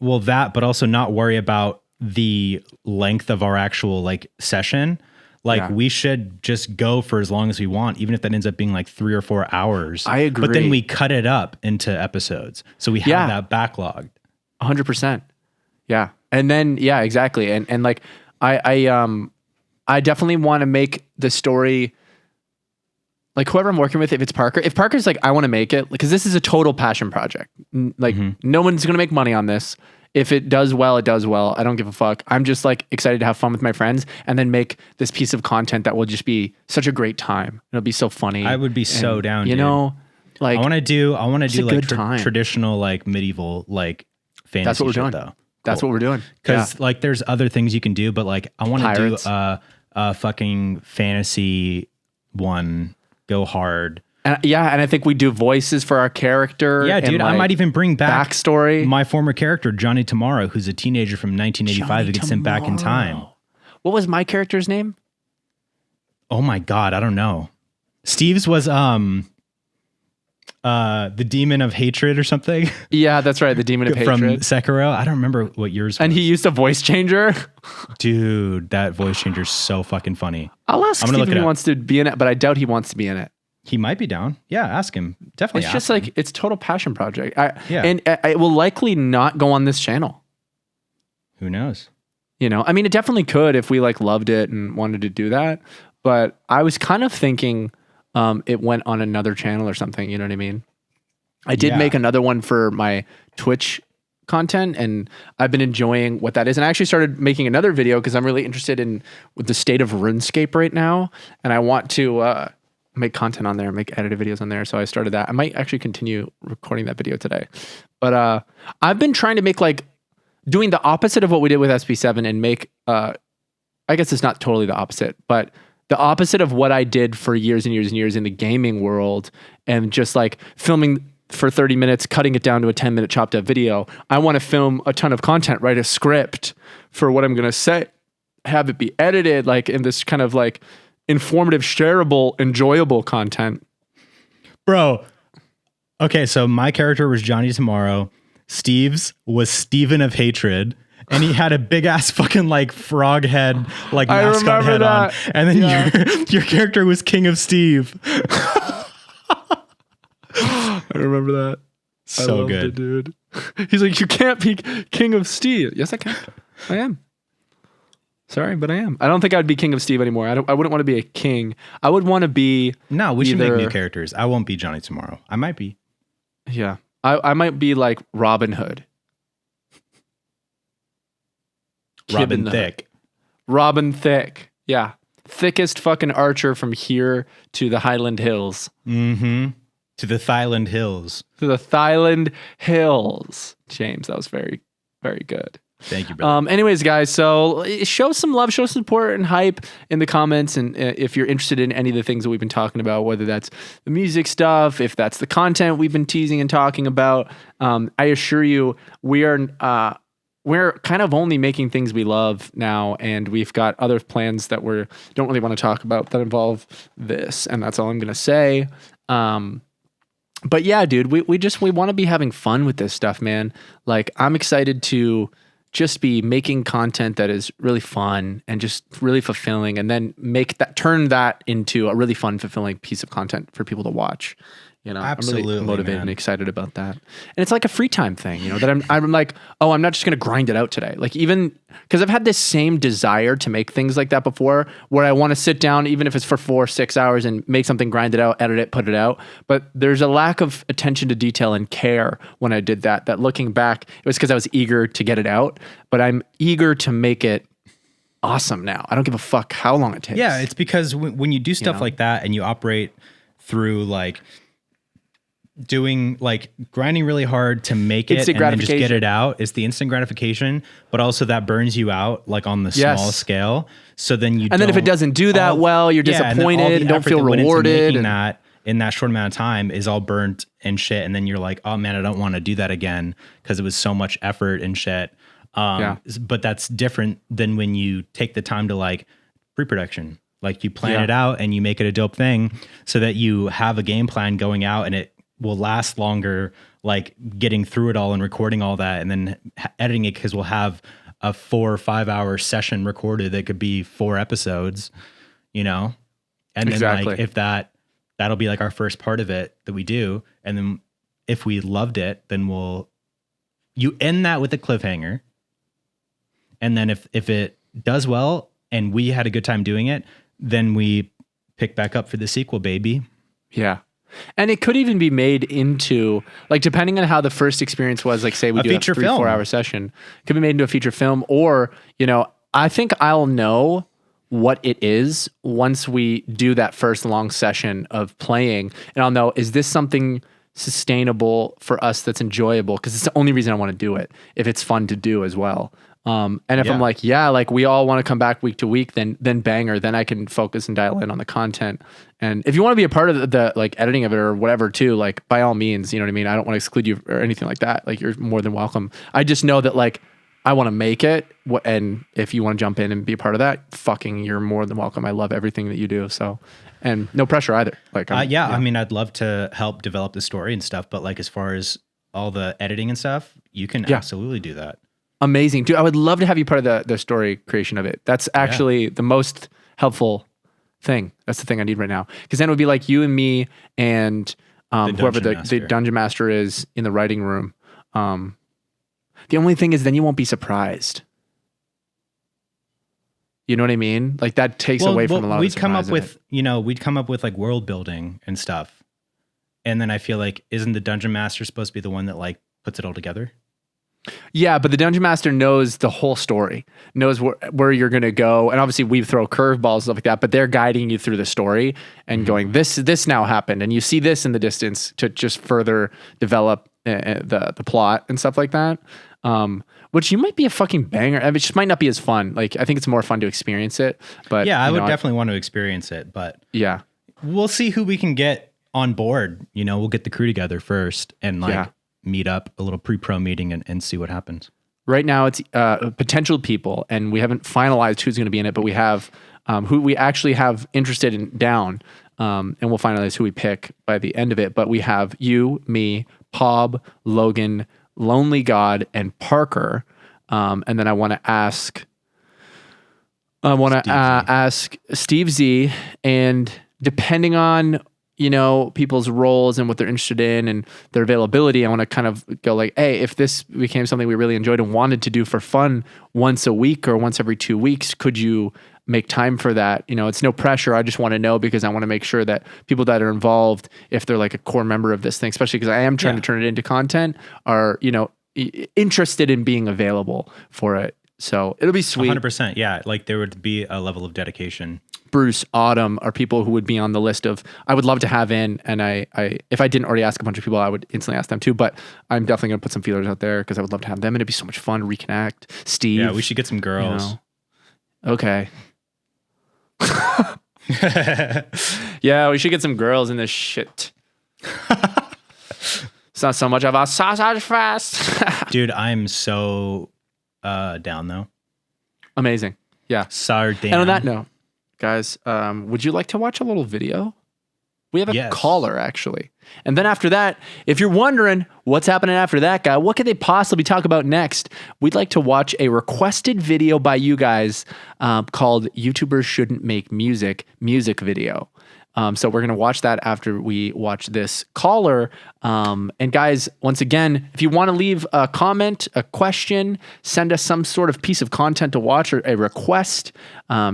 But also not worry about the length of our actual like session. Like we should just go for as long as we want, even if that ends up being like 3 or 4 hours. I agree. But then we cut it up into episodes. So we have that backlogged. 100%. Yeah. And then, yeah, exactly. And like, I definitely want to make the story, like whoever I'm working with, if Parker's like, I want to make it, because this is a total passion project. Like no one's going to make money on this. If it does well, it does well. I don't give a fuck. I'm just like excited to have fun with my friends and then make this piece of content that will just be such a great time. It'll be so funny. I would be so down, dude. Like I want to do like traditional, like medieval, like fantasy. That's what we're doing though. That's what we're doing. Because like there's other things you can do, but like I want to do a fucking fantasy one, go hard. And I think we do voices for our character. Yeah, dude, I might even bring back backstory. My former character, Johnny Tomorrow, who's a teenager from 1985 who gets sent back in time. What was my character's name? Oh my God, I don't know. Steve's was the Demon of Hatred or something. Yeah, that's right. The Demon of Hatred. From Sekiro. I don't remember what yours was. And he used a voice changer. Dude, that voice changer is so fucking funny. I'll ask Steve if he wants to be in it, but I doubt he wants to be in it. He might be down. Yeah, ask him. Definitely. It's just like, it's total passion project. And it will likely not go on this channel. Who knows? I mean, it definitely could if we like loved it and wanted to do that. But I was kind of thinking it went on another channel or something. You know what I mean? I did make another one for my Twitch content, and I've been enjoying what that is. And I actually started making another video because I'm really interested in with the state of RuneScape right now, and I want to make content on there, make edited videos on there. So I started that. I might actually continue recording that video today. But I've been trying to make like doing the opposite of what we did with SB7 and make I guess it's not totally the opposite, but the opposite of what I did for years and years and years in the gaming world, and just like filming for 30 minutes, cutting it down to a 10-minute chopped up video. I want to film a ton of content, write a script for what I'm going to say, have it be edited like in this kind of like informative, shareable, enjoyable content. Bro, Okay, so my character was Johnny Tomorrow. Steve's was Steven of Hatred. And he had a big ass fucking like frog head, like mascot head on. And then your character was King of Steve. I remember that. So good. It, dude. He's like, you can't be King of Steve. Yes, I can. I am. Sorry, but I am. I don't think I'd be King of Steve anymore. I wouldn't want to be a king. I would want to be. No, we should make new characters. I won't be Johnny Tomorrow. I might be. Yeah. I might be like Robin Hood. Robin Thicke. Robin Thicke. Yeah. Thickest fucking archer from here to the Highland Hills. Mm-hmm. To the Thailand Hills. To the Thailand Hills. James, that was very, very good. Thank you, brother. Anyways, guys, so show some love, show some support and hype in the comments. And if you're interested in any of the things that we've been talking about, whether that's the music stuff, if that's the content we've been teasing and talking about, I assure you, we're kind of only making things we love now. And we've got other plans that we don't really want to talk about that involve this. And that's all I'm going to say. But yeah, dude, we want to be having fun with this stuff, man. Like, I'm excited to just be making content that is really fun and just really fulfilling, and then turn that into a really fun, fulfilling piece of content for people to watch. You know, absolutely, I'm really motivated man. and excited about that. And it's like a free time thing, you know, that I'm like, oh, I'm not just going to grind it out today. Like, even because I've had this same desire to make things like that before, where I want to sit down, even if it's for 4-6 hours, and make something, grind it out, edit it, put it out. But there's a lack of attention to detail and care when I did that looking back, it was because I was eager to get it out, but I'm eager to make it awesome now. I don't give a fuck how long it takes. Yeah. It's because when you do stuff like that and you operate through like doing like grinding really hard to make it and then just get it out, is the instant gratification, but also that burns you out like on the small scale. So then then if it doesn't do that well, you're disappointed and don't feel rewarded. And that in that short amount of time is all burnt and shit. And then you're like, oh man, I don't want to do that again because it was so much effort and shit. But that's different than when you take the time to like pre-production. Like you plan it out and you make it a dope thing so that you have a game plan going out and it will last longer, like getting through it all and recording all that and then editing it, because we'll have a 4 or 5 hour session recorded that could be 4 episodes, you know? And then like if that'll be like our first part of it that we do. And then if we loved it, then you end that with a cliffhanger. And then if it does well and we had a good time doing it, then we pick back up for the sequel, baby. Yeah. And it could even be made into, like, depending on how the first experience was, like, say we do a 3-4 hour session, it could be made into a feature film, or, you know, I think I'll know what it is once we do that first long session of playing, and I'll know, is this something sustainable for us that's enjoyable? Because it's the only reason I want to do it, if it's fun to do as well. And if I'm like, yeah, like we all want to come back week to week, then banger, then I can focus and dial in on the content. And if you want to be a part of the like editing of it or whatever too, like by all means, you know what I mean? I don't want to exclude you or anything like that. Like, you're more than welcome. I just know that like, I want to make it. And if you want to jump in and be a part of that, you're more than welcome. I love everything that you do. So, and no pressure either. Like, I mean, I'd love to help develop the story and stuff, but like, as far as all the editing and stuff, you can absolutely do that. Amazing. Dude, I would love to have you part of the story creation of it. That's actually the most helpful thing. That's the thing I need right now. Because then it would be like you and me and whoever the dungeon master is in the writing room. The only thing is then you won't be surprised. You know what I mean? Like, that takes away from a lot of the surprise. We'd come up with like world building and stuff. And then I feel like, isn't the dungeon master supposed to be the one that like puts it all together? Yeah, but the dungeon master knows the whole story, knows where you're going to go. And obviously we throw curveballs, stuff like that, but they're guiding you through the story and going, this now happened. And you see this in the distance to just further develop the plot and stuff like that. Which you might be a fucking banger. I mean, it just might not be as fun. Like, I think it's more fun to experience it, but yeah, I would definitely want to experience it, but yeah, we'll see who we can get on board. You know, we'll get the crew together first and like meet up, a little pre-pro meeting and see what happens. Right now it's potential people, and we haven't finalized who's going to be in it, but we have who we actually have interested in down. And we'll finalize who we pick by the end of it. But we have you, me, Pob, Logan, Lonely God, and Parker. And then I want to ask Steve Z, and depending on, you know, people's roles and what they're interested in and their availability, I want to kind of go like, hey, if this became something we really enjoyed and wanted to do for fun once a week or once every 2 weeks, could you make time for that? You know, it's no pressure. I just want to know, because I want to make sure that people that are involved, if they're like a core member of this thing, especially because I am trying to turn it into content, are, you know, interested in being available for it. So it'll be sweet. 100%. Yeah. Like there would be a level of dedication. Bruce, Autumn are people who would be on the list of I would love to have in, and I if I didn't already ask a bunch of people, I would instantly ask them too. But I'm definitely gonna put some feelers out there because I would love to have them, and it'd be so much fun to reconnect. Steve, Yeah, we should get some girls. You know. Okay. Yeah, we should get some girls in this shit. It's not so much of a sausage fest. Dude, I'm so down though. Amazing. Yeah. Sorry, damn. And on that note, guys, would you like to watch a little video? We have a caller, actually. And then after that, if you're wondering what's happening after that guy, what could they possibly talk about next? We'd like to watch a requested video by you guys called YouTubers Shouldn't Make Music video. So we're going to watch that after we watch this caller. And guys, once again, if you want to leave a comment, a question, send us some sort of piece of content to watch or a request,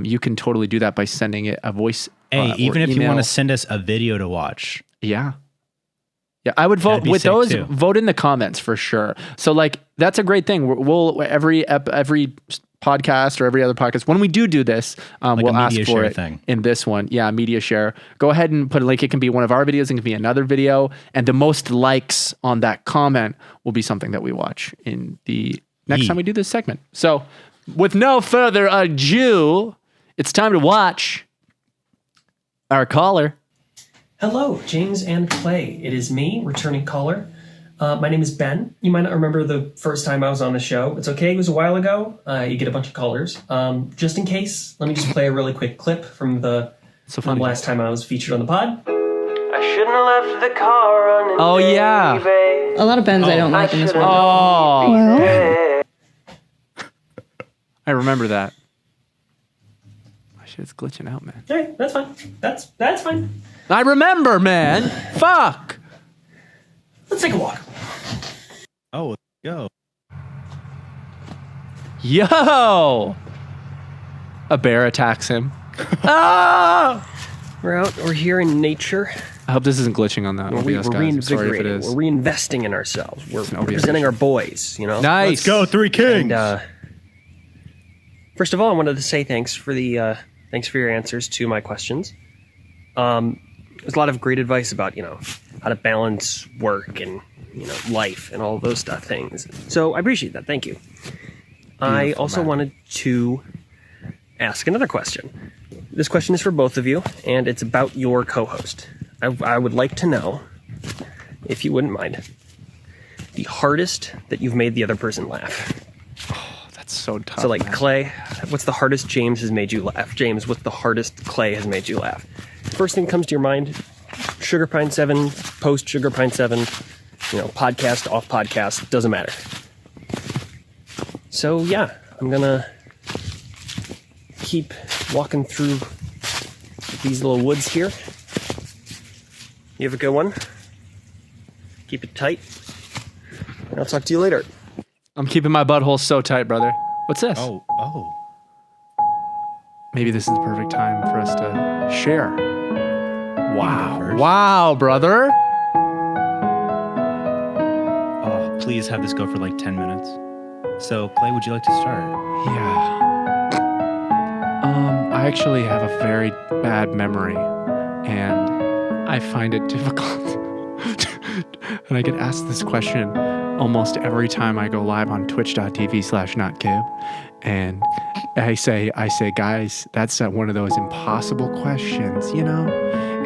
you can totally do that by sending it a voice. Hey, even if email. you want to send us a video to watch. Yeah. Yeah, I would vote with those. Too. Vote in the comments for sure. So like, that's a great thing. We'll every podcast or every other podcast, when we do this, like we'll ask for it thing. In this one. Yeah, media share. Go ahead and put a link. It can be one of our videos. It can be another video. And the most likes on that comment will be something that we watch in the next time we do this segment. So with no further ado, it's time to watch our caller. Hello, James and Clay. It is me, returning caller. My name is Ben. You might not remember the first time I was on the show. It's okay, it was a while ago. You get a bunch of callers. Just in case, let me just play a really quick clip from the last time I was featured on the pod. I shouldn't have left the car running. Oh, yeah. A lot of Bens I don't like in this one. Oh. Well, I remember that. My shit's glitching out, man. All right, that's fine. That's fine. I remember, man. Fuck. Let's take a walk. Oh, go. Yo. A bear attacks him. Ah! We're here in nature. I hope this isn't glitching on that. We're OBS, guys. I'm sorry if it reinvigorating. is. We're reinvesting in ourselves. We're an OBS representing issue. our boys, you know? Nice. Let's go, Three Kings. And first of all, I wanted to say thanks for your answers to my questions. There's a lot of great advice about, you know, how to balance work and, you know, life and all those things. So I appreciate that. Thank you. I also wanted to ask another question. This question is for both of you, and it's about your co-host. I would like to know, if you wouldn't mind, the hardest that you've made the other person laugh. That's so tough. So, like, man. Clay, what's the hardest James has made you laugh? James, what's the hardest Clay has made you laugh? First thing that comes to your mind, Sugar Pine 7, post Sugar Pine 7, you know, podcast, off podcast, doesn't matter. So, yeah, I'm gonna keep walking through these little woods here. You have a good one. Keep it tight. And I'll talk to you later. I'm keeping my butthole so tight, brother. What's this? Oh. Maybe this is the perfect time for us to share. Wow. Wow, brother. Oh, please have this go for like 10 minutes. So, Clay, would you like to start? Yeah. I actually have a very bad memory, and I find it difficult. And I get asked this question almost every time I go live on twitch.tv/notkib. And I say, guys, that's one of those impossible questions, you know?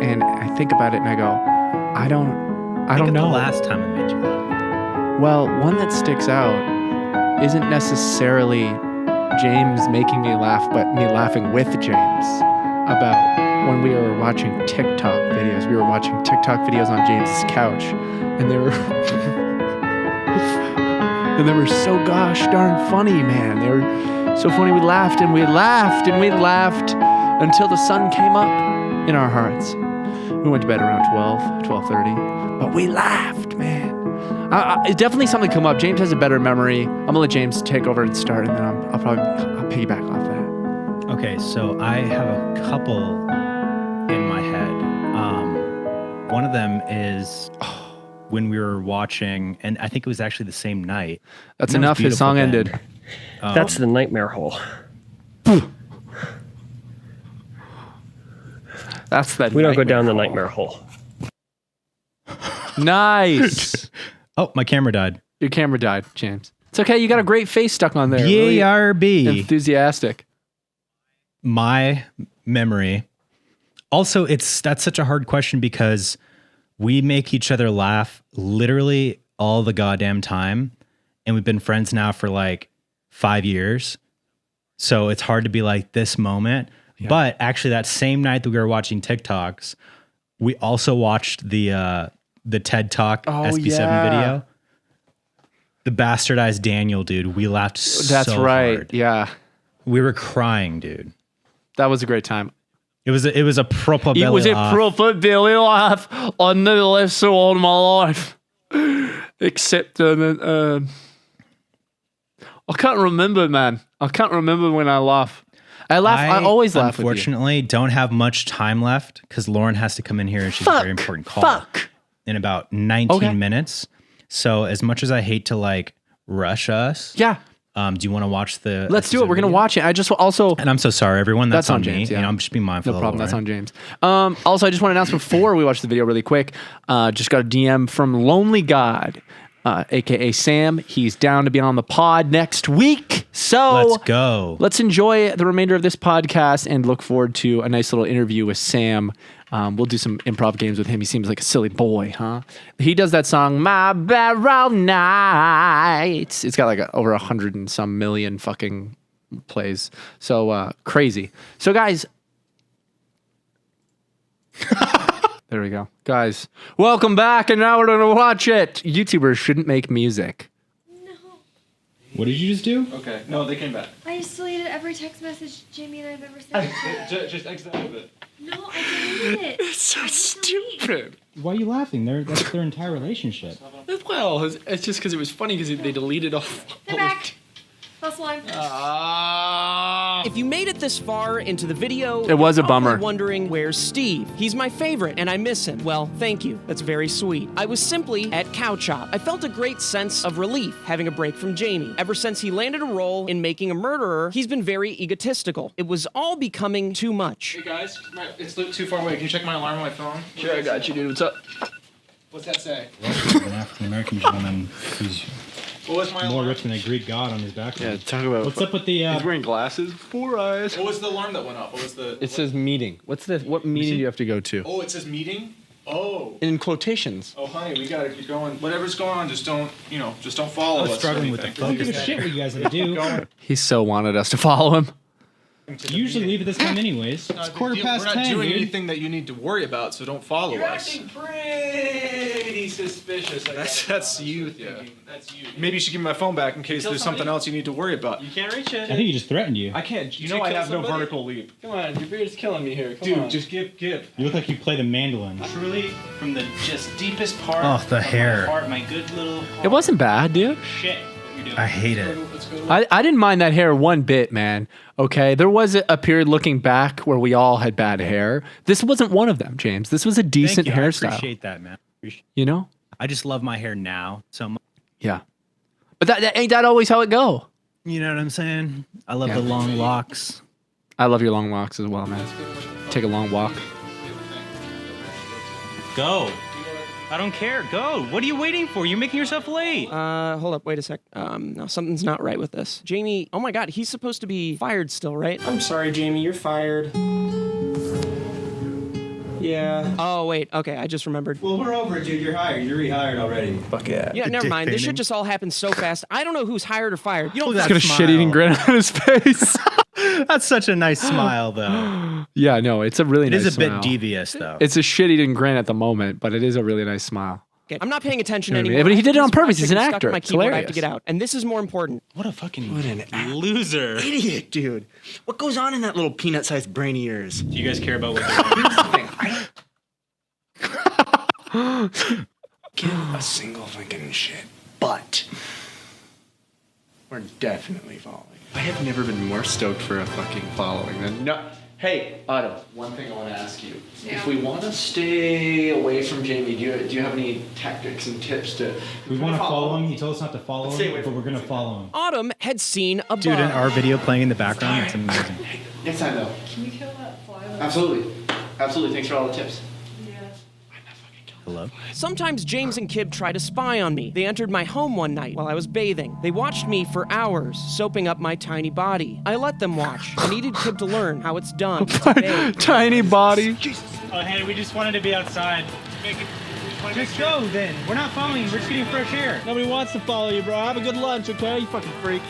And I think about it and I go, I don't know. The last time I made you laugh. Well, one that sticks out isn't necessarily James making me laugh, but me laughing with James about when we were watching TikTok videos. We were watching TikTok videos on James's couch, and they were and they were so gosh darn funny, man. They were so funny. We laughed and we laughed and we laughed until the sun came up in our hearts. We went to bed around 12:30, but we laughed, man. It's definitely something come up. James has a better memory. I'm gonna let James take over and start, and then I'll piggyback off that. Okay, so I have a couple in my head. One of them is when we were watching, and I think it was actually the same night. That's And it was enough. His beautiful song then. ended. That's the nightmare hole. That's that. We don't go down the nightmare hole. Nice. Oh, my camera died. Your camera died, James. It's okay. You got a great face stuck on there. Really BARB. enthusiastic. My memory. Also, that's such a hard question because we make each other laugh literally all the goddamn time. And we've been friends now for like 5 years. So it's hard to be like this moment. Yeah. But actually that same night that we were watching TikToks, we also watched the TED Talk SB7 video. The bastardized Daniel, dude. We laughed That's so right. hard. Yeah. We were crying, dude. That was a great time. It was a proper belly It was a laugh. proper belly laugh. I never laughed so all my life. Except, I can't remember, man. I can't remember when I laugh. I always laugh with you. Unfortunately, don't have much time left because Lauren has to come in here and she's a very important call in about 19 minutes. So as much as I hate to like rush us, yeah. Do you want to watch the? Let's do it. We're gonna watch it. I just also. And I'm so sorry, everyone. That's on James. me. Yeah. You know, I'm just being mindful. No of problem. Lauren. That's on James. Also, I just want to announce before we watch the video really quick. Just got a DM from Lonely God, aka Sam. He's down to be on the pod next week. So let's go. Let's enjoy the remainder of this podcast and look forward to a nice little interview with Sam. We'll do some improv games with him. He seems like a silly boy, huh? He does that song, My Barrel Nights. It's got like over 100 and some million fucking plays. So crazy. So guys, there we go. Guys, welcome back. And now we're going to watch it. YouTubers shouldn't make music. No. What did you just do? Okay. No, they came back. I just deleted every text message Jamie and I've ever sent. Just exit out of it. No, I deleted it. It's so stupid. Why are you laughing? That's their entire relationship. Well, it's just because it was funny because they deleted all. They're back. Plus one. If you made it this far into the video, It was a you're probably bummer. wondering where's Steve? He's my favorite and I miss him. Well, thank you. That's very sweet. I was simply at Cow Chop. I felt a great sense of relief having a break from Jamie. Ever since he landed a role in Making a Murderer, he's been very egotistical. It was all becoming too much. Hey guys, it's too far away. Can you check my alarm on my phone? Sure, I got you, dude. What's up? What's that say? An African American gentleman who's What was my more alarm? rich than a Greek god on his back. Yeah, talk about. What's up with the? He's wearing glasses, 4 eyes. What was the alarm that went off? What was the? It says meeting. What's the? What meeting do you have to go to? Oh, it says meeting. Oh. In quotations. Oh, honey, we gotta keep going. Whatever's going on, just don't follow I was us. or struggling with the anything. focus. Give a shit what you guys have to do. He so wanted us to follow him. You usually leave at this time anyways. It's quarter past 10, We're not doing dude. anything that you need to worry about, so don't follow us. pretty suspicious. That's you thinking. That's you. Maybe you should give me my phone back in case there's something else you need to worry about. You can't reach it. I think he just threatened you. I can't. You Did know you I kill have somebody? no vertical leap. Come on, your beard's killing me here. Come Dude, on. just give. You look like you play the mandolin. Truly, from the just deepest part Oh, the of hair. my heart, my good little heart, It wasn't bad, dude. shit what you're doing. I hate it. I didn't mind that hair one bit, man. Okay, there was a period looking back where we all had bad hair. This wasn't one of them, James. This was a decent Thank you. I hairstyle. appreciate that, man. You know? I just love my hair now so much. Yeah. But that ain't that always how it go. You know what I'm saying? I love Yeah. the long locks. I love your long walks as well, man. Take a long walk. Go. I don't care. Go. What are you waiting for? You're making yourself late. Hold up, wait a sec. No, something's not right with this. Jamie, oh my god, he's supposed to be fired still, right? I'm sorry, Jamie, you're fired. Yeah. Oh, wait. Okay, I just remembered. Well, we're over it, dude. You're hired. You're rehired already. Fuck yeah. Yeah, never dick mind. This painting. shit just all happened so fast. I don't know who's hired or fired. You don't. He's got a shit-eating grin on his face. That's such a nice smile, though. Yeah, no, it's a really It nice is a smile. bit devious, though. It's a shit-eating grin at the moment, but it is a really nice smile. Okay, I'm not paying attention You know what I mean? anymore. But he did it on This purpose. He's an project is actor. stuck in my It's keyboard. I have hilarious. to get out. And this is more important. What a fucking Loser. idiot, dude. What goes on in that little peanut-sized brain of yours? Do you guys care about what they're doing? Give a single fucking shit. But we're definitely following. I have never been more stoked for a fucking following than no. Hey, Otto, one thing I want to ask you. Yeah. If we want to stay away from Jamie, do you have any tactics and tips to... We want to follow him. He told us not to follow Stay away him, but from we're going to follow him. Autumn had seen a Dude, bug. and our video playing in the background, it's amazing. Next time, though. Can we kill that fly? Absolutely. Absolutely. Thanks for all the tips. Yeah. Hello? Sometimes James and Kib try to spy on me. They entered my home one night while I was bathing. They watched me for hours, soaping up my tiny body. I let them watch. I needed Kib to learn how it's done. to bathe. Tiny body. Oh, hey, we just wanted to be outside. Just go then. We're not following you. We're just getting fresh air. Nobody wants to follow you, bro. Have a good lunch, okay? You fucking freak.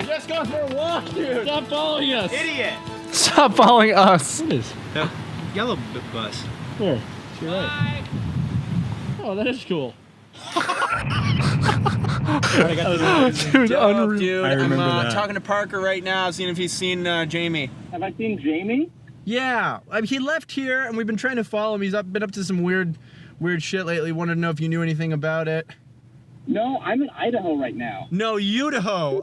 Just go for a walk, dude. Stop following us. Idiot. Stop following us. What is? The yellow bus. Where? To your right. Oh, that is cool. Dude, unreal. Dude, I remember I'm that. talking to Parker right now, seeing if he's seen Jamie. Have I seen Jamie? Yeah, he left here, and we've been trying to follow him. He's been up to some weird shit lately. Wanted to know if you knew anything about it. No, I'm in Idaho right now. No, Idaho.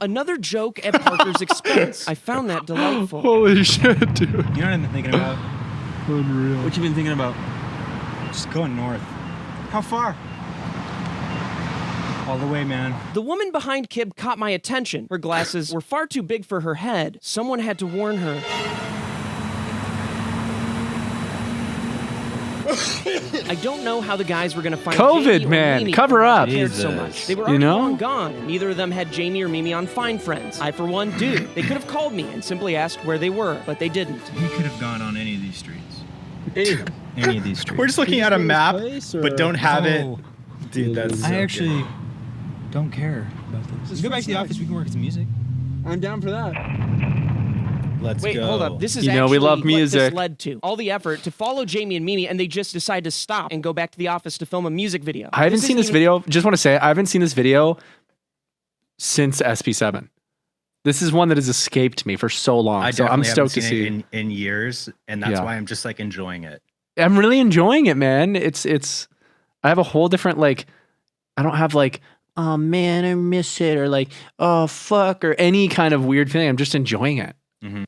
Another joke at Parker's expense. I found that delightful. Holy shit, dude. You know what I've been thinking about? Unreal. What you been thinking about? Just going north. How far? All the way, man. The woman behind Kib caught my attention. Her glasses were far too big for her head. Someone had to warn her. I don't know how the guys were going to find COVID, Jamie or man. Mimi Cover when up. they cared so Jesus. much. They were You already know? long gone, and neither of them had Jamie or Mimi on Find Friends. I, for one, do. They could have called me and simply asked where they were, but they didn't. We could have gone on any of these streets. Any of these streets. We're just looking at a map, place, but or- don't have it. Oh. Dude, that's so I good. actually don't care about this. Let's go back to the office. We can work some music. I'm down for that. Let's Wait, go. hold up. This is You know, actually we love what music. this led to. All the effort to follow Jamie and Mimi, and they just decide to stop and go back to the office to film a music video. I haven't seen this isn't video. Just want to say, I haven't seen this video since SP7. This is one that has escaped me for so long. I So I'm definitely stoked to haven't see. seen it in years, and that's Yeah. why I'm just like enjoying it. I'm really enjoying it, man. It's. I have a whole different like. I don't have like, oh man, I miss it, or like, oh fuck, or any kind of weird feeling. I'm just enjoying it. Mhm.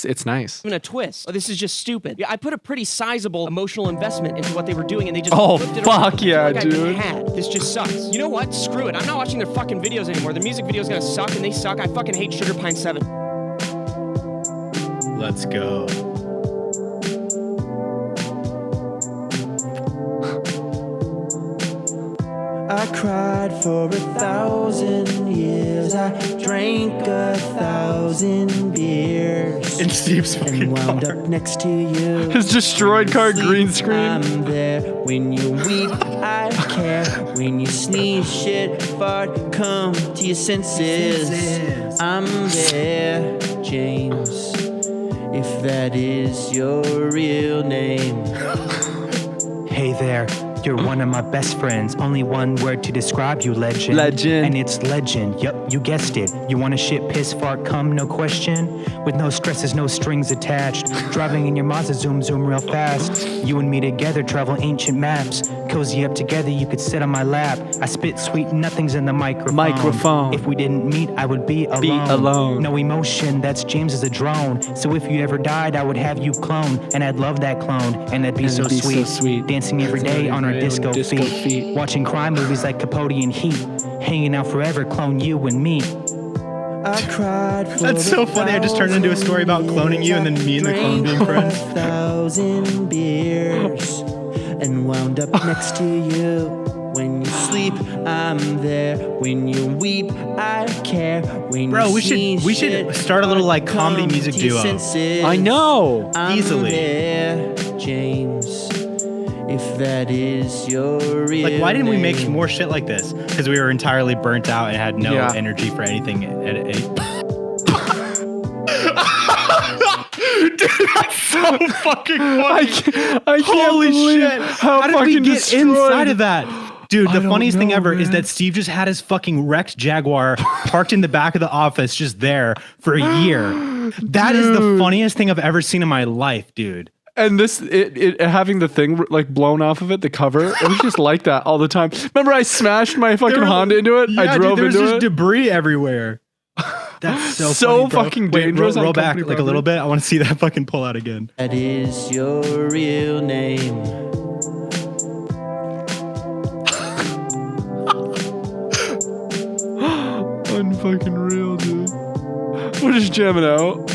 It's nice. even a twist. Oh, this is just stupid. Yeah, I put a pretty sizable emotional investment into what they were doing, and they just Oh, flipped it fuck around. I feel yeah, like I've been dude. had. This just sucks. You know what? Screw it. I'm not watching their fucking videos anymore. Their music videos gonna suck, and they suck. I fucking hate Sugar Pine 7. Let's go. I cried for 1,000 years. I drank 1,000 beers. In Steve's fucking and wound car. up next to you. His destroyed car green screen. I'm there when you weep. I care when you sneeze, shit, fart, come to your senses. I'm there, James. If that is your real name. Hey there, you're one of my best friends. Only one word to describe you, legend. Legend. And it's legend. Yup, you guessed it. You wanna shit, piss, fart, come, no question. With no stresses, no strings attached. Driving in your Mazda, zoom, zoom real fast. You and me together, travel ancient maps. Cozy up together, you could sit on my lap. I spit sweet nothings in the microphone. If we didn't meet, I would be alone. No emotion, that's James as a drone. So if you ever died, I would have you cloned. And I'd love that clone, and that'd be, so, sweet. Dancing every day on our disco feet. Watching crime movies like Capote and Heat. Hanging out forever, clone you and me. I cried for That's so funny. I just turned into a story about cloning you and then me and the clone being friends. 1,000 beers and wound up next to you when you sleep. sleep, I'm there. When you weep, I care. When Bro, you we see should shit start a little like comedy come music to your duo. senses, I know. I'm Easily. there, James. If that is your real Like, why didn't we make name. more shit like this? Because we were entirely burnt out and had no energy for anything. Dude, that's so fucking funny. I can't Holy believe shit. how did we fucking get destroyed. inside of that? Dude, I the don't funniest thing know, ever is man. that Steve just had his fucking wrecked Jaguar parked in the back of the office just there for a year. That is the funniest thing I've ever seen in my life, dude. And this, it having the thing like blown off of it, the cover, it was just like that all the time. Remember, I smashed my fucking Honda into it. Yeah, I drove dude, into there's it. just debris everywhere. That's so So funny, bro. fucking Wait, dangerous on roll back company like a little bit. I want to see that fucking pull out again. That is your real name. Unfucking real, dude. We're just jamming out.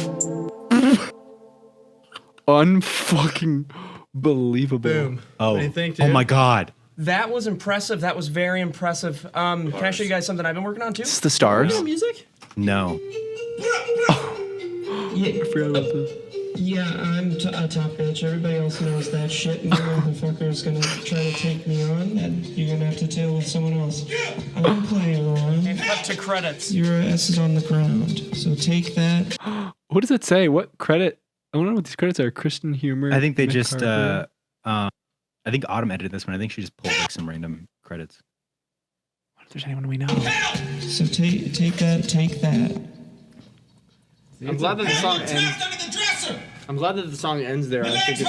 Unfucking believable. Boom. Oh, What do you think, oh dude? my God. That was impressive. That was very impressive. Can I show you guys something I've been working on too? It's the stars. Music? No. Yeah, I forgot about this. Yeah, I'm a top bitch. Everybody else knows that shit. No motherfucker's gonna try to take me on, and you're gonna have to deal with someone else. I'm playing along. And cut to credits. Your ass is on the ground, so take that. What does it say? What credit? I don't know what these credits are. Christian humor. I think they Nick just, Carter. I think Autumn edited this one. I think she just pulled like some random credits. What if there's anyone we know? So take that. I'm glad that the song ends. I'm glad that the song ends there. I think it's.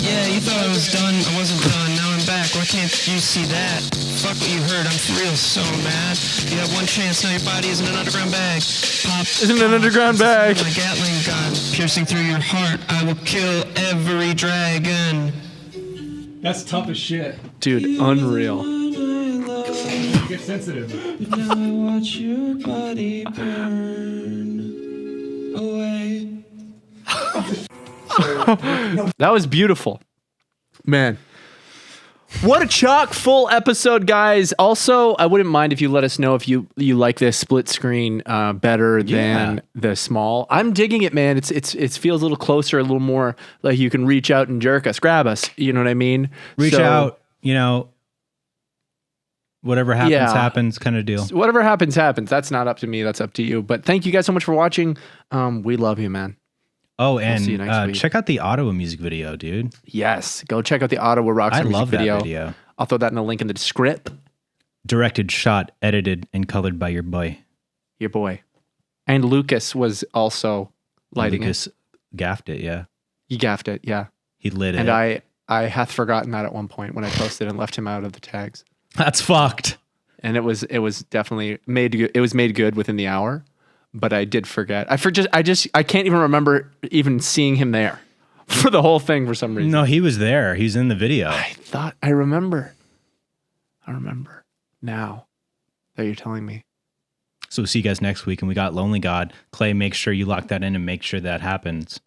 Yeah, you thought I was done. I wasn't done. Now I'm back. Why can't you see that? Fuck what you heard. I'm for real so mad. You have one chance. Now your body isn't an underground bag. Pop. Isn't an underground bag. My Gatling gun piercing through your heart. I will kill every dragon. That's tough as shit. Dude, unreal. Get sensitive. Now I watch your body burn away. That was beautiful. Man. What a chock full episode, guys. Also, I wouldn't mind if you let us know if you like this split screen better than the small. I'm digging it, man. It feels a little closer, a little more like you can reach out and jerk us, grab us. You know what I mean? Reach So, out, you know, whatever happens, Yeah. happens kind of deal. Whatever happens, happens. That's not up to me. That's up to you. But thank you guys so much for watching. We love you, man. Oh, We'll see you and next week. check out the Ottawa music video, dude. Yes. Go check out the Ottawa Rockstar I music love that video. video. I'll throw that in the link in the script. Directed, shot, edited, and colored by your boy. Your boy. And Lucas was also lighting Lucas it. gaffed it, yeah. He gaffed it, yeah. He lit it. And I hath forgotten that at one point when I posted and left him out of the tags. That's fucked. And it was definitely made good. It was made good within the hour, but I did forget. I can't even remember even seeing him there for the whole thing for some reason. No, he was there. He's in the video. I remember now that you're telling me. So we'll see you guys next week. And we got Lonely God. Clay, make sure you lock that in and make sure that happens.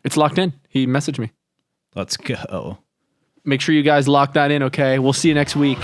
It's locked in. He messaged me. Let's go. Make sure you guys lock that in, okay? We'll see you next week.